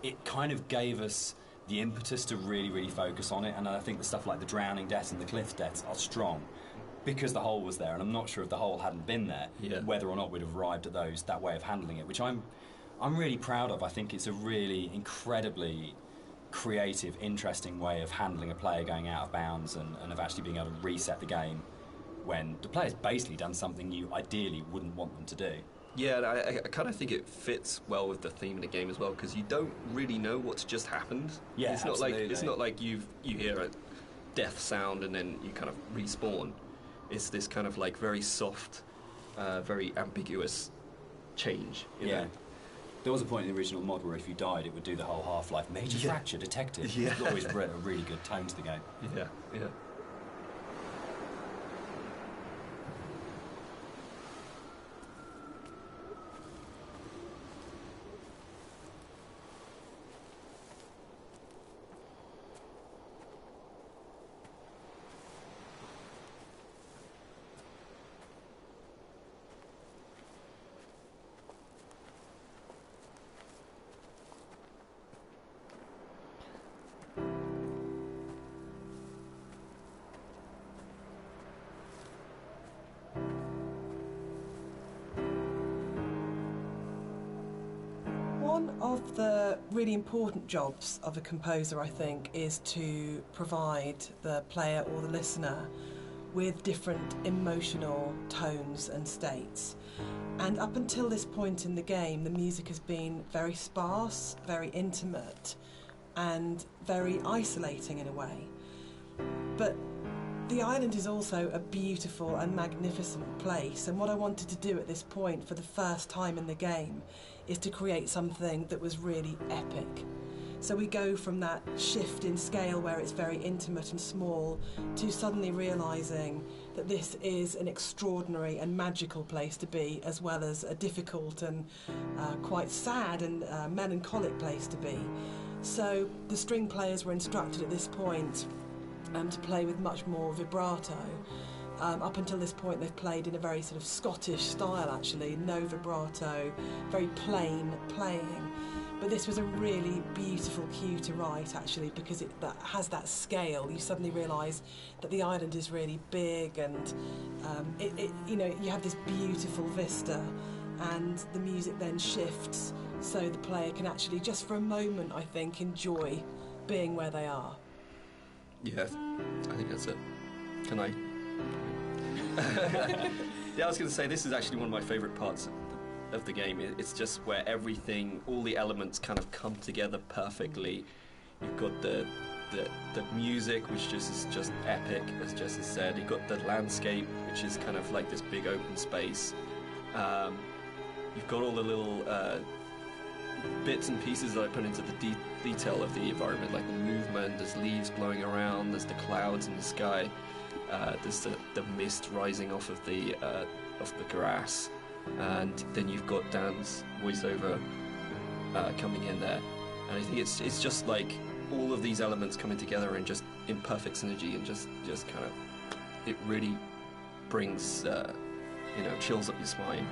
it kind of gave us the impetus to really, really focus on it. And I think the stuff like the drowning deaths and the cliff deaths are strong because the hole was there, and I'm not sure if the hole hadn't been there, whether or not we'd have arrived at that way of handling it, which I'm really proud of. I think it's a really incredibly creative, interesting way of handling a player going out of bounds and of actually being able to reset the game when the player's basically done something you ideally wouldn't want them to do. Yeah, I kind of think it fits well with the theme of the game as well, because you don't really know what's just happened. Yeah, it's not like you hear a death sound and then you kind of respawn. It's this kind of like very soft, very ambiguous change. You know? There was a point in the original mod where if you died, it would do the whole Half-Life major fracture detected. It always brought a really good tone to the game. Yeah. One of the really important jobs of a composer, I think, is to provide the player or the listener with different emotional tones and states. And up until this point in the game, the music has been very sparse, very intimate, and very isolating in a way. But the island is also a beautiful and magnificent place, and what I wanted to do at this point for the first time in the game is to create something that was really epic. So we go from that shift in scale where it's very intimate and small to suddenly realising that this is an extraordinary and magical place to be, as well as a difficult and quite sad and melancholic place to be. So the string players were instructed at this point to play with much more vibrato. Up until this point they've played in a very sort of Scottish style actually, no vibrato, very plain playing. But this was a really beautiful cue to write actually, because it has that scale. You suddenly realise that the island is really big, and you have this beautiful vista, and the music then shifts so the player can actually just for a moment, I think, enjoy being where they are. Yeah, I think that's it. Can I? Yeah, I was going to say, this is actually one of my favourite parts of the game. It's just where everything, all the elements kind of come together perfectly. You've got the music, which is just epic, as Jess has said. You've got the landscape, which is kind of like this big open space. You've got all the little bits and pieces that I put into the detail of the environment, like the movement. There's leaves blowing around, there's the clouds in the sky, there's the mist rising off of the grass, and then you've got Dan's voiceover coming in there, and I think it's just like all of these elements coming together and just in perfect synergy, and just kind of, it really brings chills up your spine.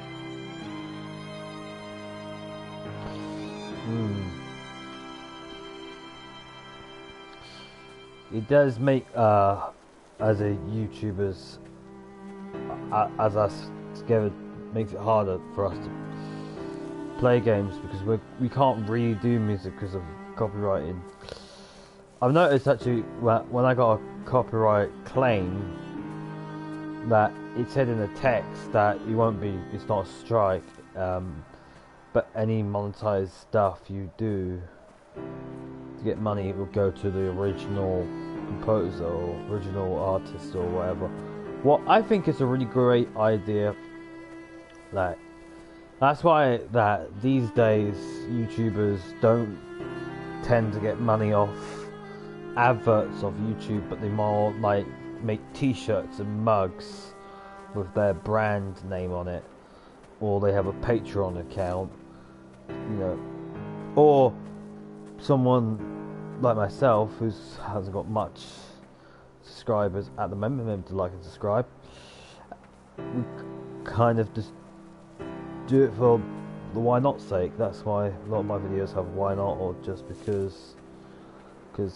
It does make, as a YouTubers, as us together, makes it harder for us to play games because we can't really do music because of copyrighting. I've noticed actually when I got a copyright claim that it said in the text that it's not a strike, but any monetized stuff you do to get money, it will go to the original composer or original artist or whatever. What I think is a really great idea. Like, that's why that these days YouTubers don't tend to get money off adverts of YouTube, but they more like make t-shirts and mugs with their brand name on it, or they have a Patreon account, or someone like myself who hasn't got much subscribers at the moment, maybe to like and subscribe. We kind of just do it for the why not sake. That's why a lot of my videos have why not, or just because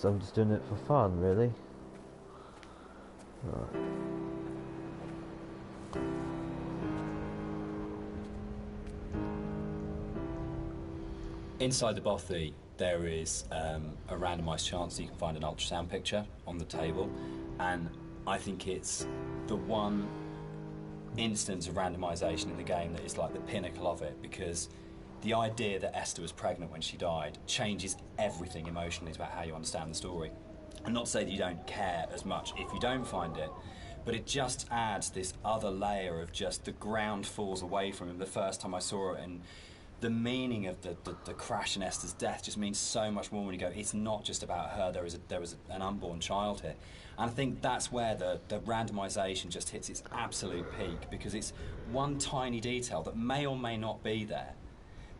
I'm just doing it for fun, really. Right. Inside the bothy, there is a randomised chance that you can find an ultrasound picture on the table, and I think it's the one instance of randomisation in the game that is like the pinnacle of it, because the idea that Esther was pregnant when she died changes everything emotionally about how you understand the story. And not to say that you don't care as much if you don't find it, but it just adds this other layer of just the ground falls away from him the first time I saw it, and the meaning of the crash in Esther's death just means so much more when you go, it's not just about her, there was an unborn child here. And I think that's where the randomisation just hits its absolute peak, because it's one tiny detail that may or may not be there,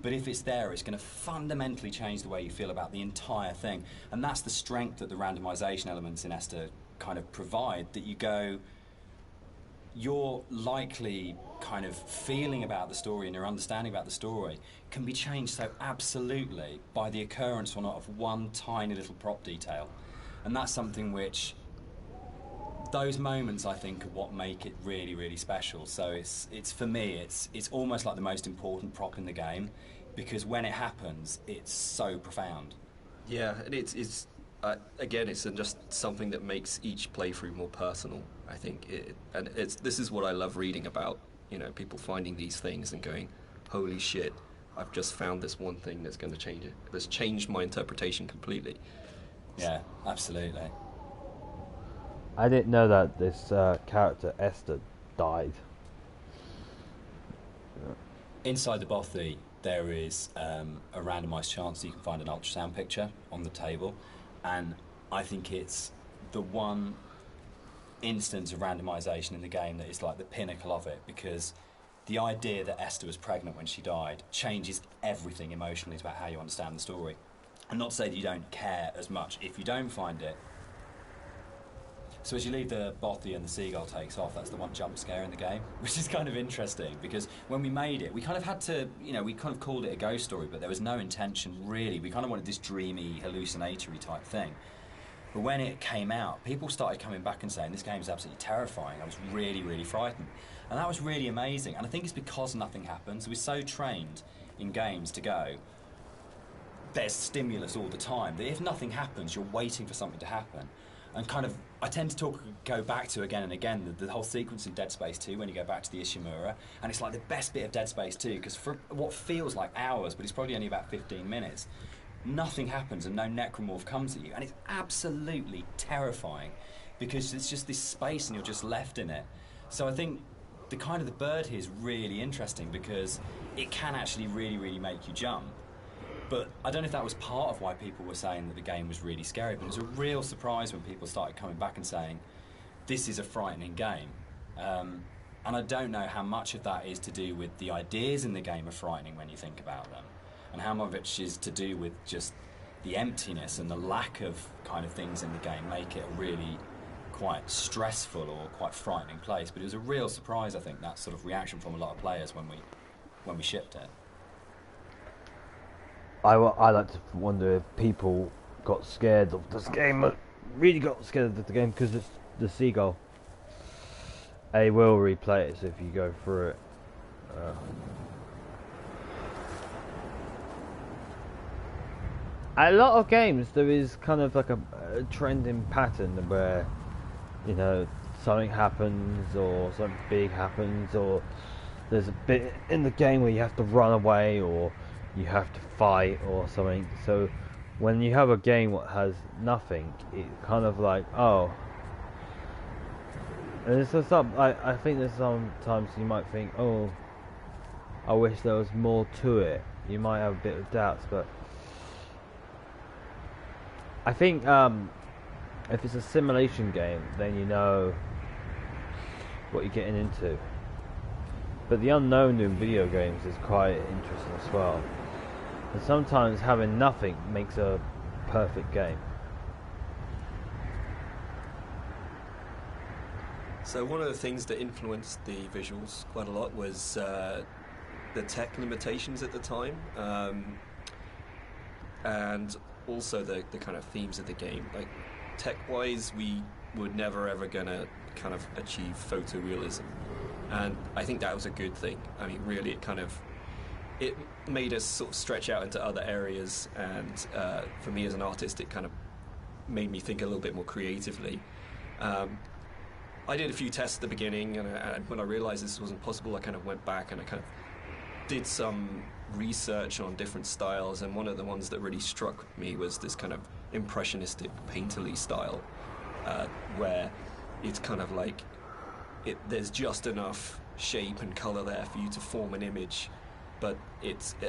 but if it's there, it's going to fundamentally change the way you feel about the entire thing. And that's the strength that the randomisation elements in Esther kind of provide, that you go, your likely kind of feeling about the story and your understanding about the story can be changed so absolutely by the occurrence or not of one tiny little prop detail. And that's something which, those moments, I think, are what make it really, really special. So it's for me, it's almost like the most important prop in the game, because when it happens, it's so profound. Yeah, and it's again, it's just something that makes each playthrough more personal. I think, this is what I love reading about. You know, people finding these things and going, "Holy shit! I've just found this one thing that's going to change it. That's changed my interpretation completely." Yeah, absolutely. I didn't know that this character Esther died. Inside the bothy, there is a randomised chance that you can find an ultrasound picture on the table, and I think it's the one instance of randomisation in the game that is like the pinnacle of it, because the idea that Esther was pregnant when she died changes everything emotionally about how you understand the story. And not to say that you don't care as much if you don't find it. So as you leave the bothy and the seagull takes off, that's the one jump scare in the game, which is kind of interesting, because when we made it, we kind of had to, you know, we kind of called it a ghost story, but there was no intention really. We kind of wanted this dreamy, hallucinatory type thing. But when it came out, people started coming back and saying, this game is absolutely terrifying. I was really, really frightened. And that was really amazing. And I think it's because nothing happens. We're so trained in games to go, there's stimulus all the time, that if nothing happens, you're waiting for something to happen. And kind of, I tend to go back to again and again the whole sequence in Dead Space 2 when you go back to the Ishimura, and it's like the best bit of Dead Space 2, because for what feels like hours, but it's probably only about 15 minutes, nothing happens and no necromorph comes at you, and it's absolutely terrifying because it's just this space and you're just left in it. So I think the kind of the bird here is really interesting because it can actually really, really make you jump. But I don't know if that was part of why people were saying that the game was really scary, but it was a real surprise when people started coming back and saying, this is a frightening game. And I don't know how much of that is to do with the ideas in the game are frightening when you think about them, and how much of it is to do with just the emptiness and the lack of kind of things in the game make it a really quite stressful or quite frightening place. But it was a real surprise, I think, that sort of reaction from a lot of players when we shipped it. I like to wonder if people got scared of this game, really got scared of the game because it's the seagull. I will replay it, so if you go through it. A lot of games, there is kind of like a trending pattern where, you know, something happens or something big happens, or there's a bit in the game where you have to run away or you have to fight or something. So when you have a game that has nothing, it kind of like, oh. And it's just I think there's sometimes you might think, oh, I wish there was more to it. You might have a bit of doubts, but I think if it's a simulation game, then you know what you're getting into. But the unknown in video games is quite interesting as well. And sometimes having nothing makes a perfect game. So one of the things that influenced the visuals quite a lot was the tech limitations at the time, and also the kind of themes of the game. Like, tech-wise, we were never ever gonna kind of achieve photorealism, and I think that was a good thing. I mean, really, it made us sort of stretch out into other areas, and for me as an artist, it kind of made me think a little bit more creatively. I did a few tests at the beginning, and when I realized this wasn't possible, I kind of went back and I kind of did some research on different styles, and one of the ones that really struck me was this kind of impressionistic painterly style, where it's kind of like there's just enough shape and color there for you to form an image, but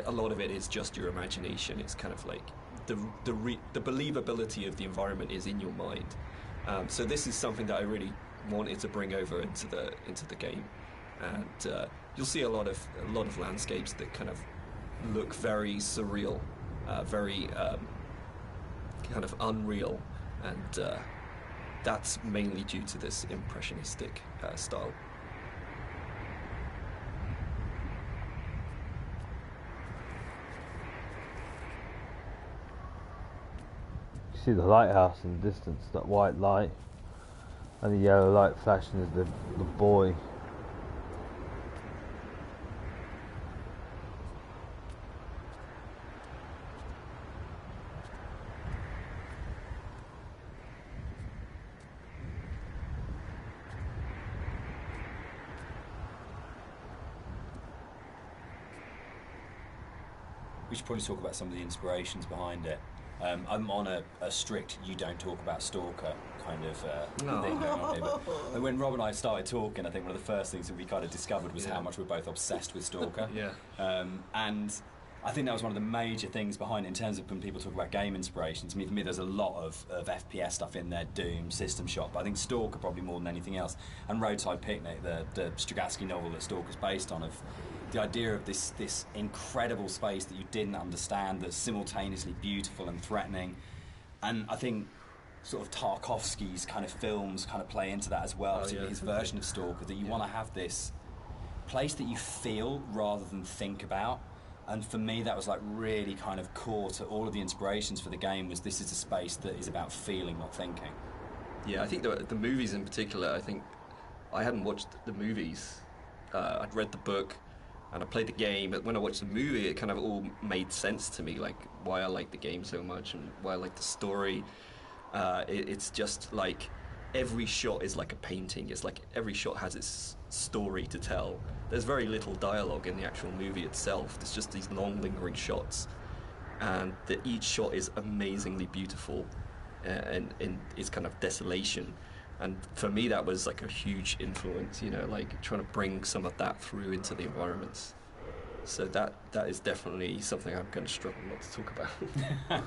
a lot of it is just your imagination. It's kind of like the believability of the environment is in your mind. So this is something that I really wanted to bring over into the game, and you'll see a lot of landscapes that kind of look very surreal, very kind of unreal, and that's mainly due to this impressionistic style. You see the lighthouse in the distance, that white light, and the yellow light flashing as the boy. we should probably talk about some of the inspirations behind it. I'm on a strict you don't talk about Stalker kind of thing going on here. But when Rob and I started talking, I think one of the first things that we kind of discovered was how much we're both obsessed with Stalker. And I think that was one of the major things behind it in terms of when people talk about game inspirations. I mean, for me, there's a lot of FPS stuff in there, Doom, System Shock, but I think Stalker probably more than anything else. And Roadside Picnic, the Strugatsky novel that Stalker's based on, of the idea of this incredible space that you didn't understand, that's simultaneously beautiful and threatening. And I think sort of Tarkovsky's kind of films kind of play into that as well, particularly his version of Stalker, that you want to have this place that you feel rather than think about. And for me, that was like really kind of core to all of the inspirations for the game. Was this is a space that is about feeling, not thinking. Yeah, I think the movies in particular. I think I hadn't watched the movies. I'd read the book, and I played the game. But when I watched the movie, it kind of all made sense to me, like why I like the game so much and why I like the story. It's just like every shot is like a painting. It's like every shot has its story to tell. There's very little dialogue in the actual movie itself. There's just these long, lingering shots, and each shot is amazingly beautiful, and in its kind of desolation. And for me, that was like a huge influence. You know, like trying to bring some of that through into the environments. So that is definitely something I'm going to struggle not to talk about.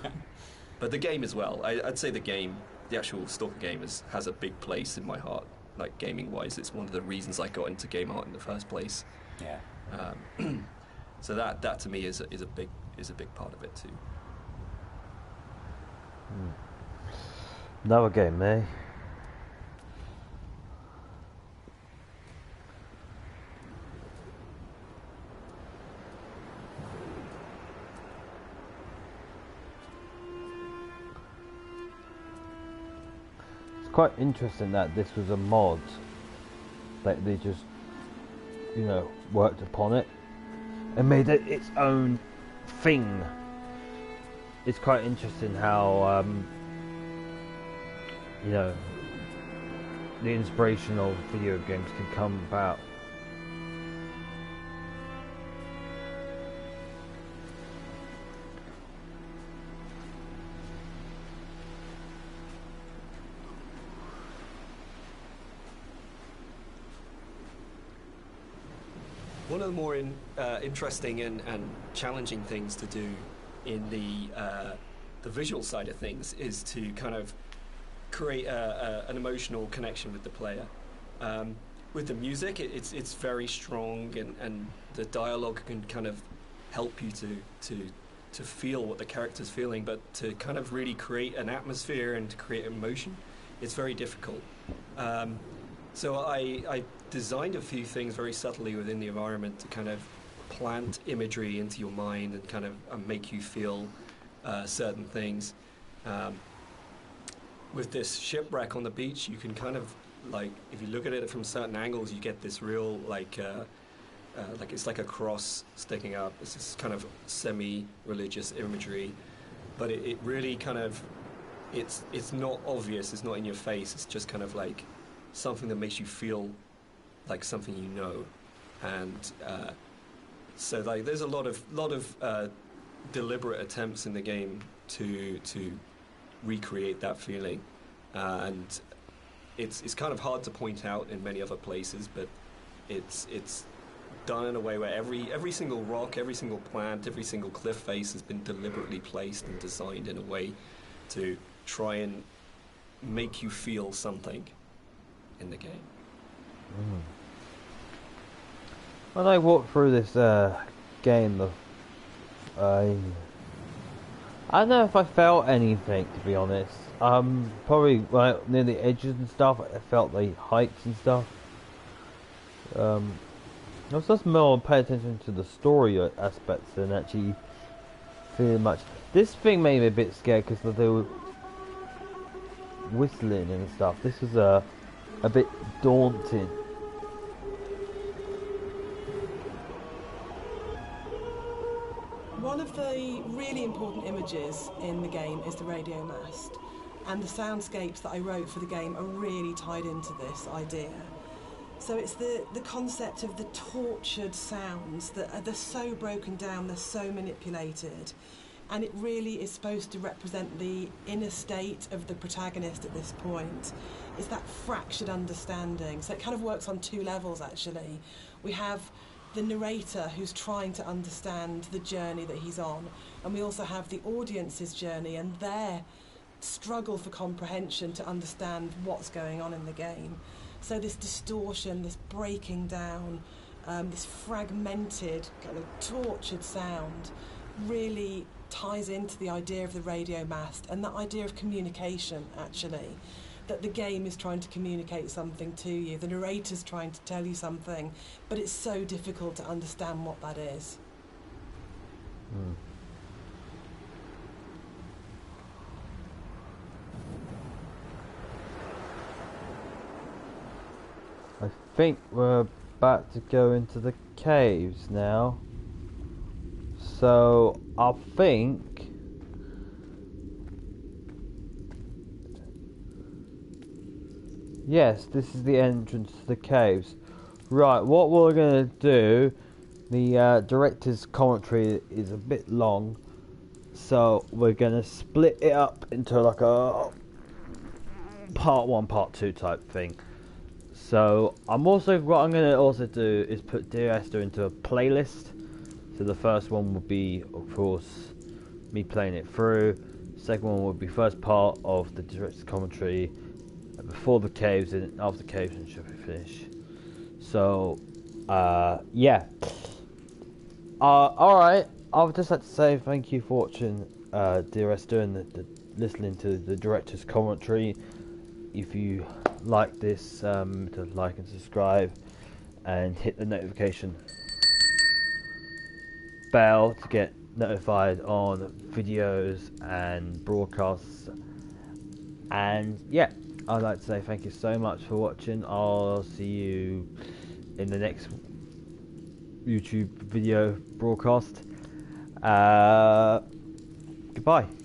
But the game as well. I'd say the actual Stalker game has a big place in my heart. Like gaming-wise, it's one of the reasons I got into game art in the first place. Yeah. So that to me is a big part of it too. Another game, eh? Quite interesting that this was a mod that they just, you know, worked upon it and made it its own thing. It's quite interesting how you know, the inspiration of video games can come about. One of the more interesting and challenging things to do in the visual side of things is to kind of create an emotional connection with the player. With the music, it's very strong, and the dialogue can kind of help you to feel what the character's feeling, but to kind of really create an atmosphere and to create emotion, it's very difficult. So I designed a few things very subtly within the environment to kind of plant imagery into your mind and kind of make you feel certain things. With this shipwreck on the beach, you can kind of, like, if you look at it from certain angles, you get this real, like it's like a cross sticking up. It's this kind of semi-religious imagery, but it really kind of, it's not obvious, it's not in your face, it's just kind of like something that makes you feel like something you know. And so like there's a lot of deliberate attempts in the game to recreate that feeling, and it's kind of hard to point out in many other places, but it's done in a way where every single rock, every single plant, every single cliff face has been deliberately placed and designed in a way to try and make you feel something in the game. When I walked through this game, I don't know if I felt anything, to be honest. Probably like near the edges and stuff, I felt the heights and stuff. I was just more paying attention to the story aspects than actually feeling much. This thing made me a bit scared because they were whistling and stuff. This was a bit daunting. One of the really important images in the game is the radio mast, and the soundscapes that I wrote for the game are really tied into this idea. So it's the concept of the tortured sounds that they're so broken down, they're so manipulated, and it really is supposed to represent the inner state of the protagonist at this point. It's that fractured understanding. So it kind of works on two levels, actually. We have the narrator who's trying to understand the journey that he's on, and we also have the audience's journey and their struggle for comprehension to understand what's going on in the game. So this distortion, this breaking down, this fragmented, kind of tortured sound really ties into the idea of the radio mast and that idea of communication, actually, that the game is trying to communicate something to you, the narrator's trying to tell you something, but it's so difficult to understand what that is. I think we're about to go into the caves now. So I think yes, this is the entrance to the caves. Right, what we're gonna do, the director's commentary is a bit long, so we're gonna split it up into like a part 1, part 2 type thing. So what I'm gonna also do is put Dear Esther into a playlist. So the first one will be, of course, me playing it through. Second one will be first part of the director's commentary before the caves and after the caves, and should be finished. So yeah. Alright, I would just like to say thank you for watching Dear Esther and listening to the director's commentary. If you like this, to like and subscribe and hit the notification bell to get notified on videos and broadcasts. And yeah, I'd like to say thank you so much for watching. I'll see you in the next YouTube video broadcast. Goodbye.